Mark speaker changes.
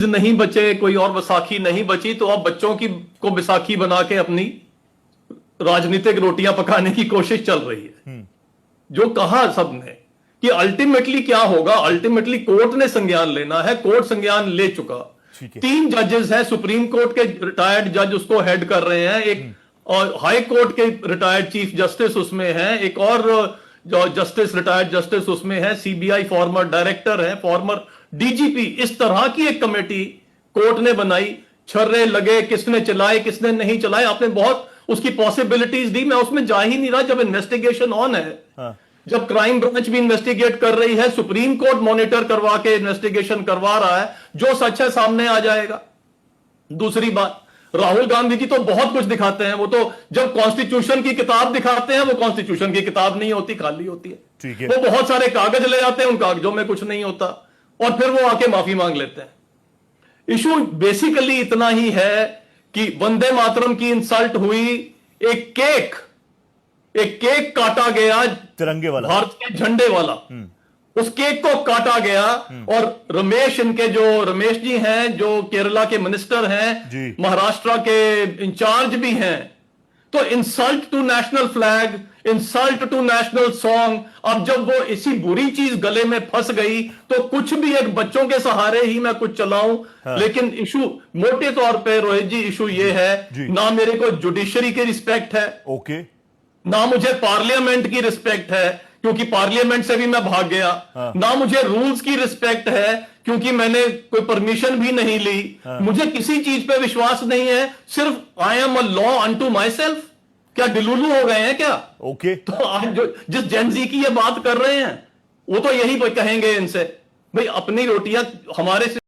Speaker 1: नहीं बचे, कोई और बैसाखी नहीं बची, तो अब बच्चों की को बैसाखी बना के अपनी राजनीतिक रोटियां पकाने की कोशिश चल रही है। जो कहा सबने कि अल्टीमेटली क्या होगा, अल्टीमेटली कोर्ट ने संज्ञान लेना है, कोर्ट संज्ञान ले चुका। 3 जजेस हैं, सुप्रीम कोर्ट के रिटायर्ड जज उसको हेड कर रहे हैं, एक और हाई कोर्ट के रिटायर्ड चीफ जस्टिस उसमें है, एक और जो जस्टिस रिटायर्ड जस्टिस उसमें है, सीबीआई फॉर्मर डायरेक्टर है, फॉर्मर डीजीपी। इस तरह की एक कमेटी कोर्ट ने बनाई। छर्रे लगे, किसने चलाए किसने नहीं चलाए, आपने बहुत उसकी पॉसिबिलिटीज दी, मैं उसमें जा ही नहीं रहा। जब इन्वेस्टिगेशन ऑन है, जब क्राइम ब्रांच भी इन्वेस्टिगेट कर रही है, सुप्रीम कोर्ट मॉनिटर करवा के इन्वेस्टिगेशन करवा रहा है, जो सच है सामने आ जाएगा। दूसरी बात, राहुल गांधी जी तो बहुत कुछ दिखाते हैं, वो तो जब कॉन्स्टिट्यूशन की किताब दिखाते हैं, वो कॉन्स्टिट्यूशन की किताब नहीं होती, खाली होती है। वो बहुत सारे कागज ले आते हैं, उन कागजों में कुछ नहीं होता, और फिर वो आके माफी मांग लेते हैं। इशू बेसिकली इतना ही है कि वंदे मातरम की इंसल्ट हुई, एक केक काटा गया
Speaker 2: तिरंगे वाला,
Speaker 1: भारत के झंडे वाला, उस केक को काटा गया। और रमेश जी हैं जो केरला के मिनिस्टर हैं, महाराष्ट्र के इंचार्ज भी हैं, तो insult to national flag, insult to national song. अब जब वो इसी बुरी चीज गले में फंस गई, तो कुछ भी एक बच्चों के सहारे ही मैं कुछ चलाऊं। लेकिन इशू मोटे तौर पे रोहित जी, इशू ये है, ना मेरे को जुडिशरी की रिस्पेक्ट है,
Speaker 2: ओके,
Speaker 1: ना मुझे पार्लियामेंट की रिस्पेक्ट है क्योंकि पार्लियामेंट से भी मैं भाग गया, ना मुझे रूल्स की रिस्पेक्ट है क्योंकि मैंने कोई परमिशन भी नहीं ली, मुझे किसी चीज पे विश्वास नहीं है, सिर्फ I am a law unto my self. क्या डिलुलू हो गए हैं क्या?
Speaker 2: ओके।
Speaker 1: तो आज जो जिस जेनजी की ये बात कर रहे हैं, वो तो यही कहेंगे इनसे, भाई अपनी रोटियां हमारे से